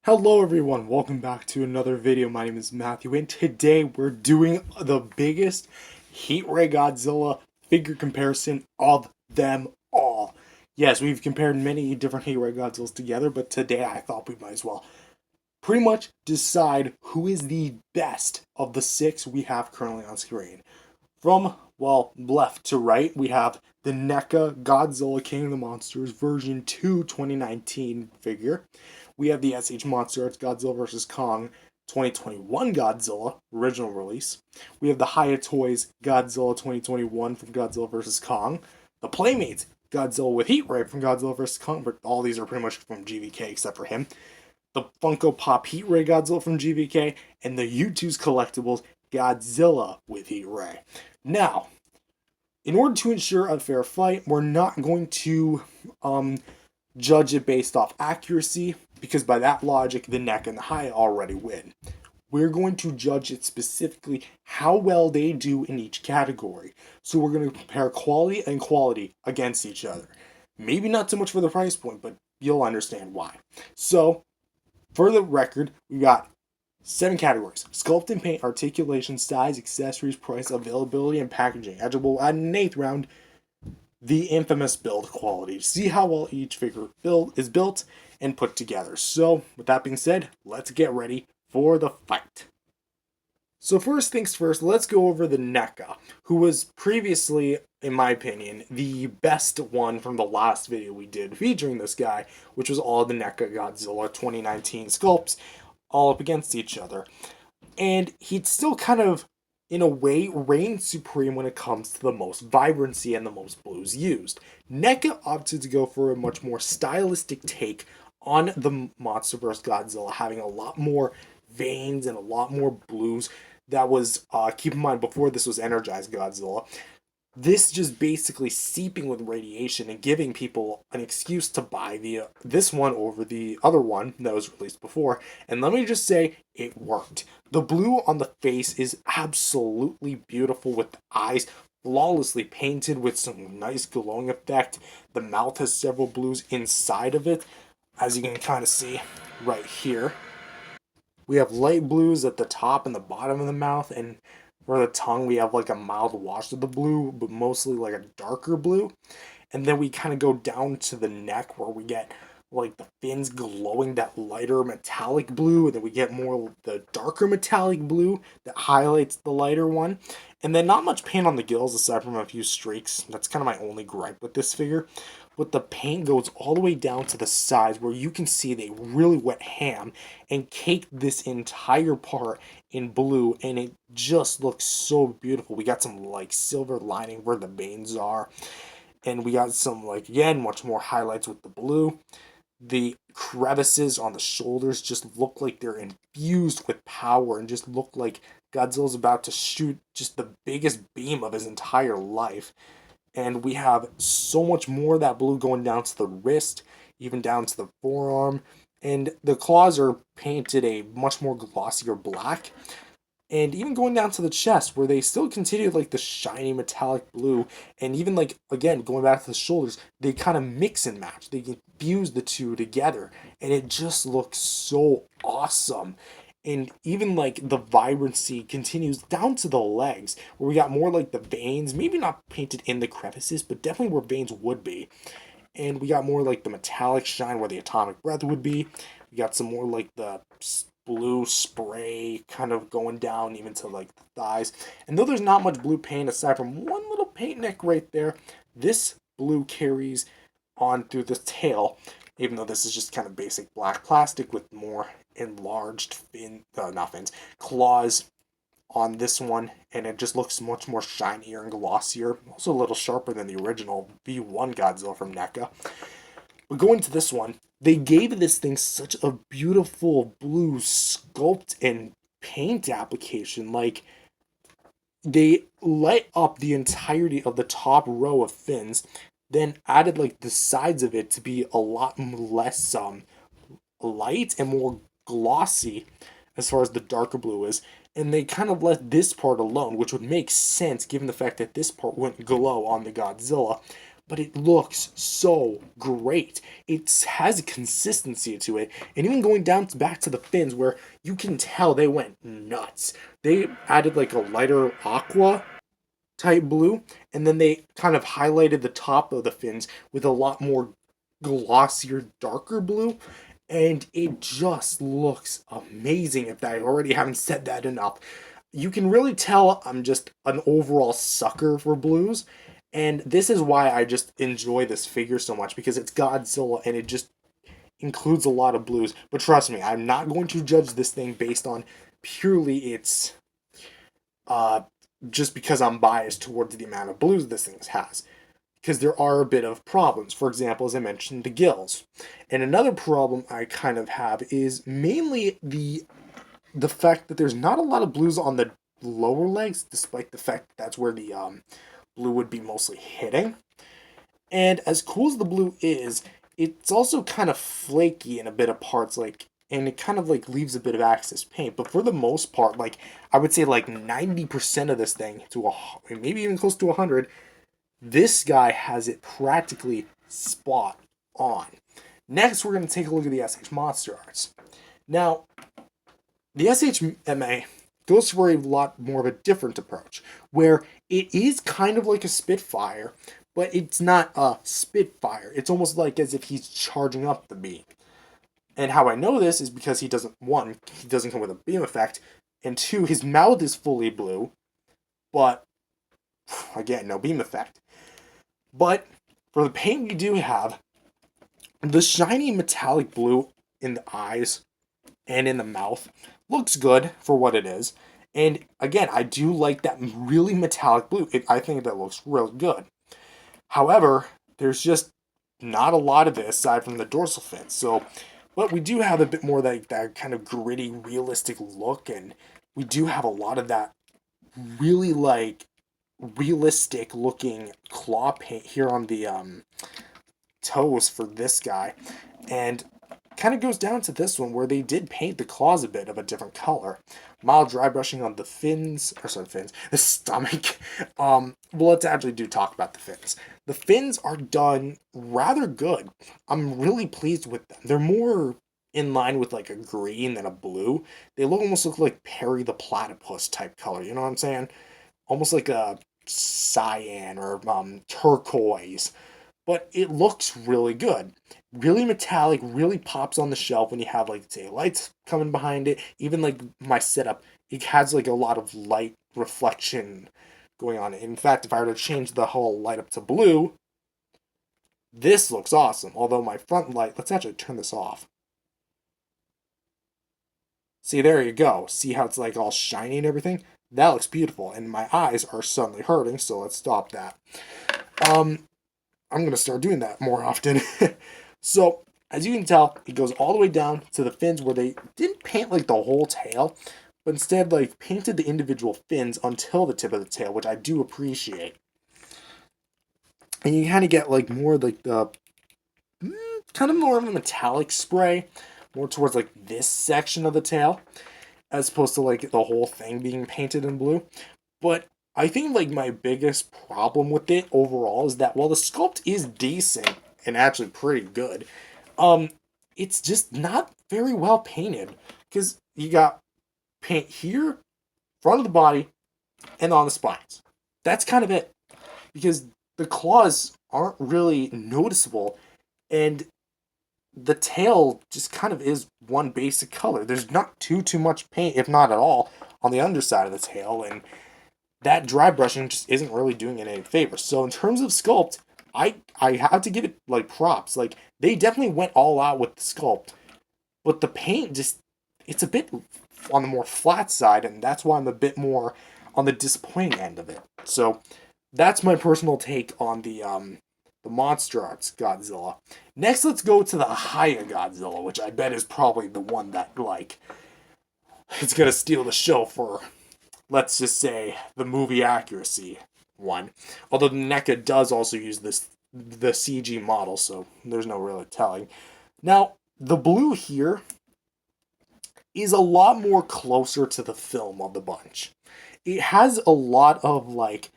Hello everyone, welcome back to another video. My name is Matthew and today we're doing the biggest Heat Ray Godzilla figure comparison of them all. Yes, we've compared many different Heat Ray Godzillas together, but today I thought we might as well pretty much decide who is the best of the six we have currently on screen. From, well, left to right, we have the NECA Godzilla King of the Monsters version 2 2019 figure. We have the SH Monster Arts Godzilla vs. Kong 2021 Godzilla, original release. We have the HIYA Toys Godzilla 2021 from Godzilla vs. Kong. The Playmates Godzilla with Heat Ray from Godzilla vs. Kong, but all these are pretty much from GVK except for him. The Funko Pop Heat Ray Godzilla from GVK, and the Youtooz collectibles Godzilla with Heat Ray. Now, in order to ensure a fair fight, we're not going to judge it based off accuracy, because by that logic, the NECA and the HIYA already win. We're going to judge it specifically how well they do in each category. So we're going to compare quality and quality against each other. Maybe not so much for the price point, but you'll understand why. So, for the record, we got 7 categories: sculpt and paint, articulation, size, accessories, price, availability, and packaging. And we'll add an 8th round, the infamous build quality. See how well each figure is built and put together. So, with that being said, let's get ready for the fight. So first things first, let's go over the NECA, who was previously, in my opinion, the best one from the last video we did featuring this guy, which was all the NECA Godzilla 2019 sculpts, all up against each other. And he'd still kind of, in a way, reign supreme when it comes to the most vibrancy and the most blues used. NECA opted to go for a much more stylistic take on the MonsterVerse Godzilla, having a lot more veins and a lot more blues. That was, keep in mind, before this was Energized Godzilla. This just basically seeping with radiation and giving people an excuse to buy this one over the other one that was released before. And let me just say, it worked. The blue on the face is absolutely beautiful, with the eyes flawlessly painted with some nice glowing effect. The mouth has several blues inside of it, as you can kind of see right here. We have light blues at the top and the bottom of the mouth, and for the tongue we have like a mild wash of the blue, but mostly like a darker blue. And then we kind of go down to the neck where we get like the fins glowing that lighter metallic blue, and then we get more the darker metallic blue that highlights the lighter one. And then not much paint on the gills aside from a few streaks. That's kind of my only gripe with this figure. But the paint goes all the way down to the sides where you can see they really went ham and caked this entire part in blue, and it just looks so beautiful. We got some like silver lining where the veins are, and we got some, like, again, much more highlights with the blue. The crevices on the shoulders just look like they're infused with power and just look like Godzilla's about to shoot just the biggest beam of his entire life. And we have so much more of that blue going down to the wrist, even down to the forearm. And the claws are painted a much more glossier black. And even going down to the chest, where they still continue like the shiny metallic blue. And even, like, again, going back to the shoulders, they kind of mix and match. They fuse the two together. And it just looks so awesome. And even like the vibrancy continues down to the legs, where we got more like the veins, maybe not painted in the crevices, but definitely where veins would be. And we got more like the metallic shine where the atomic breath would be. We got some more like the blue spray kind of going down even to like the thighs. And though there's not much blue paint aside from one little paint nick right there, this blue carries on through the tail, even though this is just kind of basic black plastic with more enlarged claws on this one, and it just looks much more shinier and glossier, also a little sharper than the original V1 Godzilla from NECA. But going to this one, they gave this thing such a beautiful blue sculpt and paint application. Like, they light up the entirety of the top row of fins, then added like the sides of it to be a lot less light and more glossy as far as the darker blue is. And they kind of let this part alone, which would make sense given the fact that this part wouldn't glow on the Godzilla. but it looks so great. It has a consistency to it, and even going down back to the fins, where you can tell they went nuts. They added like a lighter aqua type blue, and then they kind of highlighted the top of the fins with a lot more glossier, darker blue, and it just looks amazing. If I already haven't said that enough, you can really tell I'm just an overall sucker for blues, and this is why I just enjoy this figure so much, because it's Godzilla and it just includes a lot of blues. But trust me, I'm not going to judge this thing based on purely its uh just because I'm biased towards the amount of blues this thing has, because there are a bit of problems. For example, as I mentioned, the gills. And another problem I kind of have is mainly the fact that there's not a lot of blues on the lower legs, despite the fact that that's where the blue would be mostly hitting. And as cool as the blue is, it's also kind of flaky in a bit of parts, like, and it kind of like leaves a bit of excess paint. But for the most part, like, I would say like 90% of this thing, to maybe even close to 100, this guy has it practically spot on. Next, we're going to take a look at the SH Monster Arts. Now, the SHMA goes for a lot more of a different approach, where it is kind of like a Spitfire, but it's not a Spitfire. It's almost like as if he's charging up the beam. And how I know this is because he doesn't come with a beam effect, and two, his mouth is fully blue, but again, no beam effect. But for the paint we do have, the shiny metallic blue in the eyes and in the mouth looks good for what it is. And again, I do like that really metallic blue. I think that looks real good. However, there's just not a lot of it aside from the dorsal fin. So, but we do have a bit more that kind of gritty, realistic look, and we do have a lot of that really like realistic looking claw paint here on the toes for this guy. And kind of goes down to this one where they did paint the claws a bit of a different color. Mild dry brushing on the the stomach. Well, let's actually talk about the fins. The fins are done rather good. I'm really pleased with them. They're more in line with like a green than a blue. They almost look like Perry the Platypus type color, you know what I'm saying? Almost like a cyan or turquoise. But it looks really good. Really metallic, really pops on the shelf when you have, like, say, lights coming behind it. Even, like, my setup, it has, like, a lot of light reflection going on. In fact, if I were to change the whole light up to blue, this looks awesome. Although my front light, let's actually turn this off. See, there you go. See how it's, like, all shiny and everything? That looks beautiful. And my eyes are suddenly hurting, so let's stop that. I'm going to start doing that more often. So, as you can tell, it goes all the way down to the fins where they didn't paint like the whole tail, but instead like painted the individual fins until the tip of the tail, which I do appreciate. And you kind of get like more like the kind of more of a metallic spray, more towards like this section of the tail, as opposed to like the whole thing being painted in blue. But I think like my biggest problem with it overall is that while the sculpt is decent and actually pretty good, it's just not very well painted, because you got paint here, front of the body, and on the spines. That's kind of it, because the claws aren't really noticeable, and the tail just kind of is one basic color. There's not too much paint, if not at all, on the underside of the tail, and that dry brushing just isn't really doing it any favor. So in terms of sculpt, I have to give it like props. Like, they definitely went all out with the sculpt, but the paint just, it's a bit on the more flat side, and that's why I'm a bit more on the disappointing end of it. So that's my personal take on the Monster Arts Godzilla. Next, let's go to the HIYA Godzilla, which I bet is probably the one that, like, it's gonna steal the show for, let's just say, the movie accuracy one. Although NECA does also use the CG model, so there's no really telling. Now, the blue here is a lot more closer to the film of the bunch. It has a lot of, like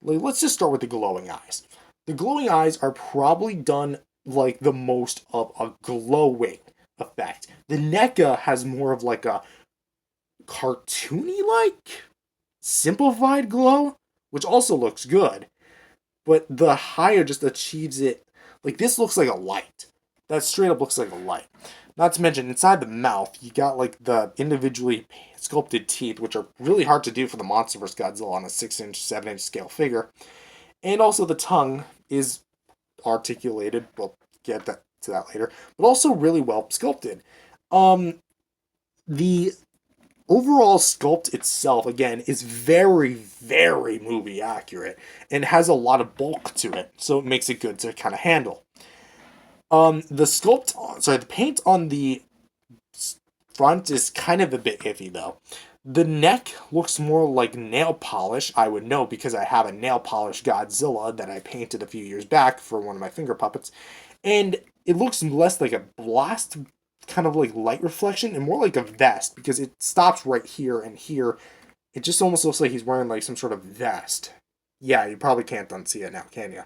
let's just start with the glowing eyes. The glowing eyes are probably done like the most of a glowing effect. The NECA has more of like a cartoony like simplified glow, which also looks good. But the HIYA just achieves it. Like this looks like a light. That straight up looks like a light. Not to mention inside the mouth, you got like the individually sculpted teeth, which are really hard to do for the Monster vs. Godzilla on a 6-inch, 7-inch scale figure. And also the tongue is articulated. We'll get to that later, but also really well sculpted. The overall sculpt itself, again, is very, very movie accurate and has a lot of bulk to it, so it makes it good to kind of handle. The paint on the front is kind of a bit iffy though. The neck looks more like nail polish. I would know because I have a nail polish Godzilla that I painted a few years back for one of my finger puppets. And it looks less like a blast, kind of like light reflection, and more like a vest because it stops right here and here. It just almost looks like he's wearing like some sort of vest. Yeah, you probably can't unsee it now, can you?